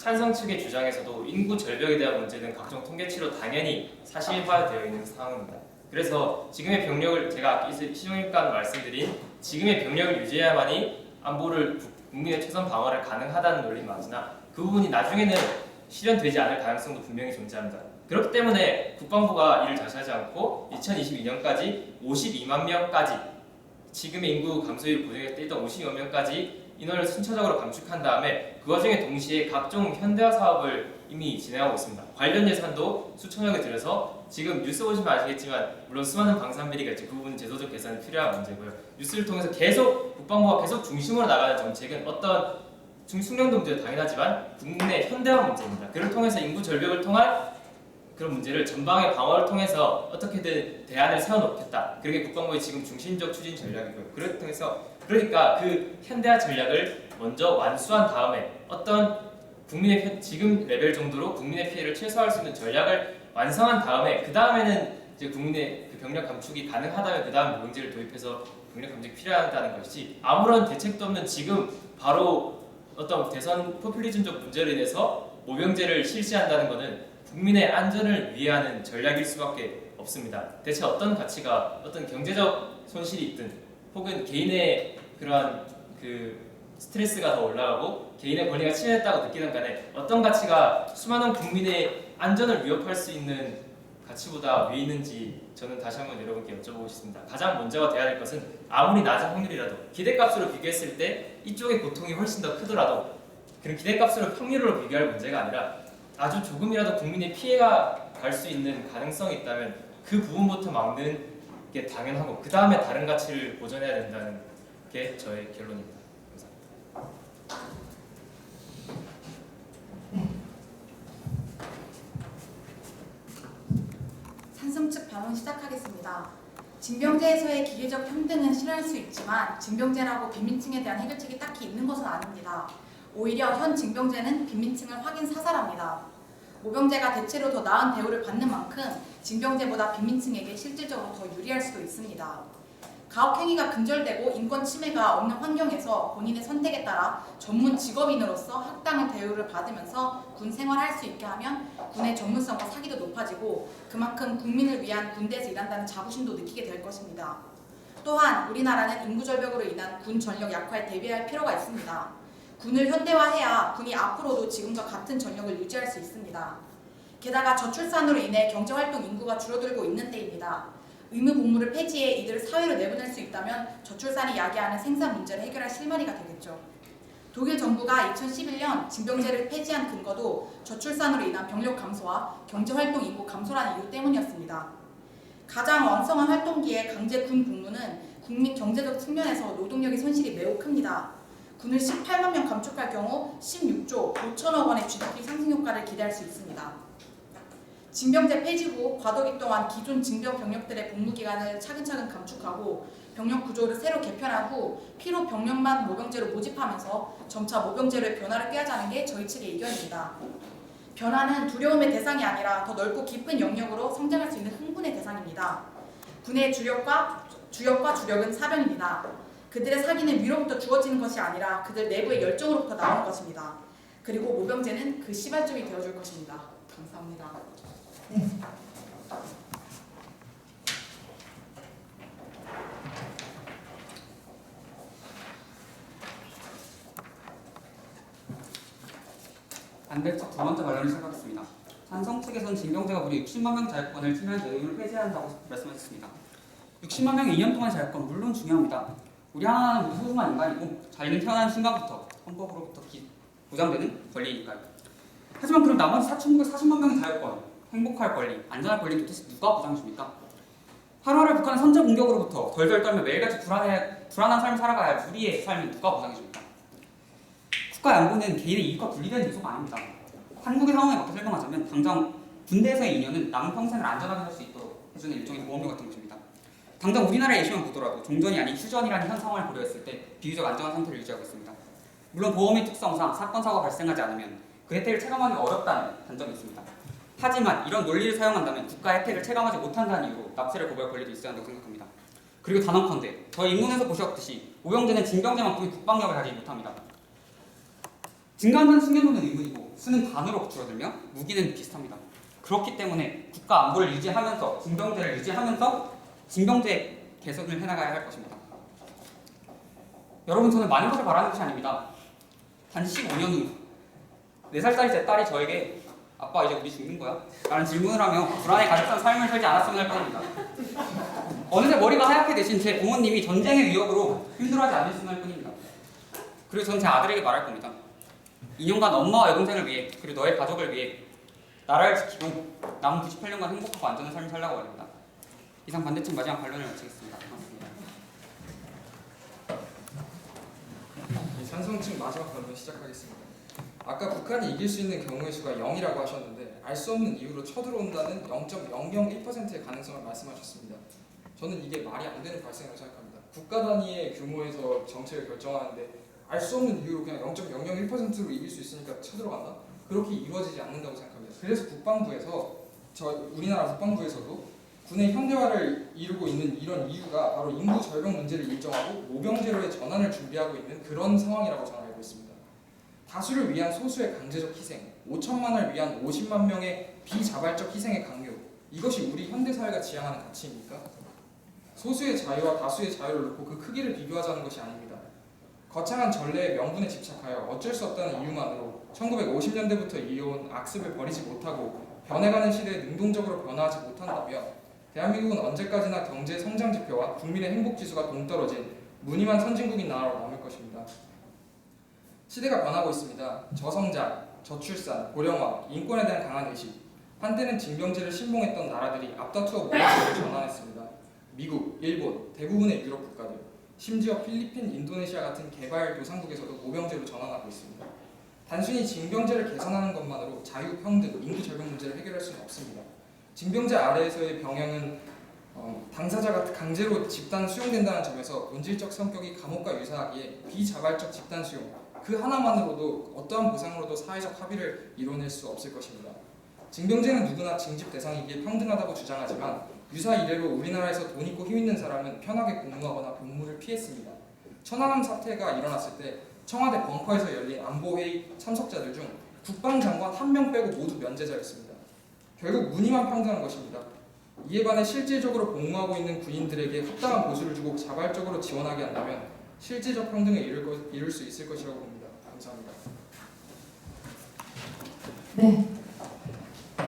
찬성 측의 주장에서도 인구 절벽에 대한 문제는 각종 통계치로 당연히 사실화되어 있는 상황입니다. 그래서 지금의 병력을 제가 시종일관 말씀드린 지금의 병력을 유지해야만이 안보를 국민의 최선 방어를 가능하다는 논리 맞으나 그 부분이 나중에는 실현되지 않을 가능성도 분명히 존재합니다. 그렇기 때문에 국방부가 이를 자시하지 않고 2022년까지 52만 명까지 지금의 인구 감소율을 보정했던 52만 명까지 인원을 순차적으로 감축한 다음에 그 와중에 동시에 각종 현대화 사업을 이미 진행하고 있습니다. 관련 예산도 수천억을 들여서 지금 뉴스 보시면 아시겠지만 물론 수많은 방산비리가 있죠. 그 부분은 제도적 개선이 필요한 문제고요. 뉴스를 통해서 계속 국방부가 계속 중심으로 나가는 정책은 어떤 숙련도 문제도 당연하지만 국민의 현대화 문제입니다. 그를 통해서 인구 절벽을 통한 그런 문제를 전방의 방어를 통해서 어떻게든 대안을 세워놓겠다. 그게 국방부의 지금 중심적 추진 전략이고요. 그러니까 그 현대화 전략을 먼저 완수한 다음에 어떤 국민의 지금 레벨 정도로 국민의 피해를 최소화할 수 있는 전략을 완성한 다음에 그 다음에는 이제 국민의 그 병력 감축이 가능하다면 그 다음 모병제를 도입해서 병력 감축이 필요하다는 것이지 아무런 대책도 없는 지금 바로 어떤 대선 포퓰리즘적 문제로 인해서 모병제를 실시한다는 것은 국민의 안전을 위하는 전략일 수밖에 없습니다. 대체 어떤 가치가 어떤 경제적 손실이 있든 혹은 개인의 그러한 그 스트레스가 더 올라가고 개인의 권리가 침해됐다고 느끼는 간에 어떤 가치가 수많은 국민의 안전을 위협할 수 있는 가치보다 위에 있는지 저는 다시 한번 여러분께 여쭤보고 싶습니다. 가장 먼저가 돼야 될 것은 아무리 낮은 확률이라도 기대값으로 비교했을 때 이쪽의 고통이 훨씬 더 크더라도 그런 기대값으로 확률로 비교할 문제가 아니라 아주 조금이라도 국민의 피해가 갈 수 있는 가능성이 있다면 그 부분부터 막는 게 당연하고 그 다음에 다른 가치를 보존해야 된다는 게 저의 결론입니다. 감사합니다. 찬성 측 발언 시작하겠습니다. 징병제에서의 기계적 평등은 실현할 수 있지만 징병제라고 빈민층에 대한 해결책이 딱히 있는 것은 아닙니다. 오히려 현 징병제는 빈민층을 확인 사살합니다. 모병제가 대체로 더 나은 대우를 받는 만큼 징병제보다 빈민층에게 실질적으로 더 유리할 수도 있습니다. 가혹행위가 근절되고 인권 침해가 없는 환경에서 본인의 선택에 따라 전문 직업인으로서 학당의 대우를 받으면서 군 생활할 수 있게 하면 군의 전문성과 사기도 높아지고 그만큼 국민을 위한 군대에서 일한다는 자부심도 느끼게 될 것입니다. 또한 우리나라는 인구절벽으로 인한 군 전력 약화에 대비할 필요가 있습니다. 군을 현대화해야 군이 앞으로도 지금과 같은 전력을 유지할 수 있습니다. 게다가 저출산으로 인해 경제활동 인구가 줄어들고 있는 때입니다. 의무 복무를 폐지해 이들을 사회로 내보낼 수 있다면 저출산이 야기하는 생산 문제를 해결할 실마리가 되겠죠. 독일 정부가 2011년 징병제를 폐지한 근거도 저출산으로 인한 병력 감소와 경제활동 인구 감소라는 이유 때문이었습니다. 가장 왕성한 활동기에 강제 군 복무는 국민 경제적 측면에서 노동력의 손실이 매우 큽니다. 군을 18만 명 감축할 경우 16조 5천억 원의 GDP 상승 효과를 기대할 수 있습니다. 징병제 폐지 후 과도기 동안 기존 징병 병력들의 복무 기간을 차근차근 감축하고 병력 구조를 새로 개편한 후 필요 병력만 모병제로 모집하면서 점차 모병제로의 변화를 꾀하자는 게 저희 측의 의견입니다. 변화는 두려움의 대상이 아니라 더 넓고 깊은 영역으로 성장할 수 있는 흥분의 대상입니다. 군의 주력과 주력은 사병입니다. 그들의 사기는 위로부터 주어지는 것이 아니라 그들 내부의 열정으로부터 나오는 것입니다. 그리고 모병제는 그 시발점이 되어줄 것입니다. 감사합니다. 반대측 두 번째 반론을 시작하겠습니다. 찬성 측에서는 징병제가 무려 60만 명 자유권을 침해한 내용을 폐지한다고 말씀하셨습니다. 60만 명의 2년 동안 자유권 물론 중요합니다. 우리 하나는 소중한 인간이고 자유는 태어난 순간부터 헌법으로부터 보장되는 권리이니까요. 하지만 그럼 나머지 4,940만 명의 자유권, 행복할 권리, 안전할 권리는 도대체 누가 보장해줍니까? 하루하루 북한의 선제 공격으로부터 덜덜 떨며 매일같이 불안한 삶을 살아가야 할 우리의 삶은 누가 보장해줍니까? 국가의 안보는 개인의 이익과 분리된 요소가 아닙니다. 한국의 상황에 맞게 설명하자면 당장 군대에서의 2년은 남은 평생을 안전하게 살 수 있도록 해주는 일종의 보험료 같은 것입니다. 당장 우리나라의 예시만 보더라도 종전이 아닌 휴전이라는 현 상황을 고려했을 때 비교적 안정한 상태를 유지하고 있습니다. 물론 보험의 특성상 사건, 사고가 발생하지 않으면 그 혜택을 체감하기 어렵다는 단점이 있습니다. 하지만 이런 논리를 사용한다면 국가 혜택을 체감하지 못한다는 이유로 납세를 거부할 권리도 있어야 한다고 생각합니다. 그리고 단언컨대 저희 인문에서 보셨듯이 모병제는 징병제만큼의 국방력을 가지지 못합니다. 증가한다는 숙련도는 의문이고 수는 반으로 줄어들며 무기는 비슷합니다. 그렇기 때문에 국가 안보를 유지하면서 징병제를 유지하면서 징병제 개선을 해나가야 할 것입니다. 여러분, 저는 많은 것을 바라는 것이 아닙니다. 단 15년 후 4살짜리 제 딸이 저에게 아빠 이제 우리 죽는 거야? 라는 질문을 하며 불안에 가득 찬 삶을 살지 않았으면 할 뿐입니다. 어느새 머리가 하얗게 되신 제 부모님이 전쟁의 위협으로 힘들어하지 않으셨으면 할 뿐입니다. 그리고 저는 제 아들에게 말할 겁니다. 2년간 엄마와 여동생을 위해 그리고 너의 가족을 위해 나라를 지키고 남은 98년간 행복하고 안전한 삶을 살라고 말입니다. 이상 반대측 마지막 반론을 마치겠습니다. 고맙습니다. 찬성층 마지막 반론 시작하겠습니다. 아까 북한이 이길 수 있는 경우의 수가 0이라고 하셨는데 알 수 없는 이유로 쳐들어온다는 0.001%의 가능성을 말씀하셨습니다. 저는 이게 말이 안 되는 발생이라고 생각합니다. 국가 단위의 규모에서 정책을 결정하는데 알 수 없는 이유로 그냥 0.001%로 이길 수 있으니까 쳐들어간다? 그렇게 이루어지지 않는다고 생각합니다. 그래서 우리나라 국방부에서도 군의 현대화를 이루고 있는 이런 이유가 바로 인구 절벽 문제를 일정하고 모병제로의 전환을 준비하고 있는 그런 상황이라고 저는 알고 있습니다. 다수를 위한 소수의 강제적 희생, 5천만을 위한 50만 명의 비자발적 희생의 강요, 이것이 우리 현대사회가 지향하는 가치입니까? 소수의 자유와 다수의 자유를 놓고 그 크기를 비교하자는 것이 아닙니다. 거창한 전례의 명분에 집착하여 어쩔 수 없다는 이유만으로 1950년대부터 이어온 악습을 버리지 못하고 변해가는 시대에 능동적으로 변화하지 못한다면 대한민국은 언제까지나 경제 성장 지표와 국민의 행복 지수가 동떨어진 무늬만 선진국인 나라로 남을 것입니다. 시대가 변하고 있습니다. 저성장, 저출산, 고령화, 인권에 대한 강한 의식. 한때는 징병제를 신봉했던 나라들이 앞다투어 모병제를 전환했습니다. 미국, 일본, 대부분의 유럽 국가들, 심지어 필리핀, 인도네시아 같은 개발도상국에서도 모병제로 전환하고 있습니다. 단순히 징병제를 개선하는 것만으로 자유, 평등, 인구 절벽 문제를 해결할 수는 없습니다. 징병제 아래에서의 병행은 당사자가 강제로 집단 수용된다는 점에서 본질적 성격이 감옥과 유사하기에 비자발적 집단 수용, 그 하나만으로도 어떠한 보상으로도 사회적 합의를 이뤄낼 수 없을 것입니다. 징병제는 누구나 징집 대상이기에 평등하다고 주장하지만 유사 이래로 우리나라에서 돈 있고 힘 있는 사람은 편하게 공무하거나 복무를 피했습니다. 천안함 사태가 일어났을 때 청와대 벙커에서 열린 안보회의 참석자들 중 국방장관 1명 빼고 모두 면제자였습니다. 결국 무늬만 평등한 것입니다. 이에 반해 실질적으로 복무하고 있는 군인들에게 합당한 보수를 주고 자발적으로 지원하게 한다면 실질적 평등을 이룰 수 있을 것이라고 봅니다. 감사합니다. 네.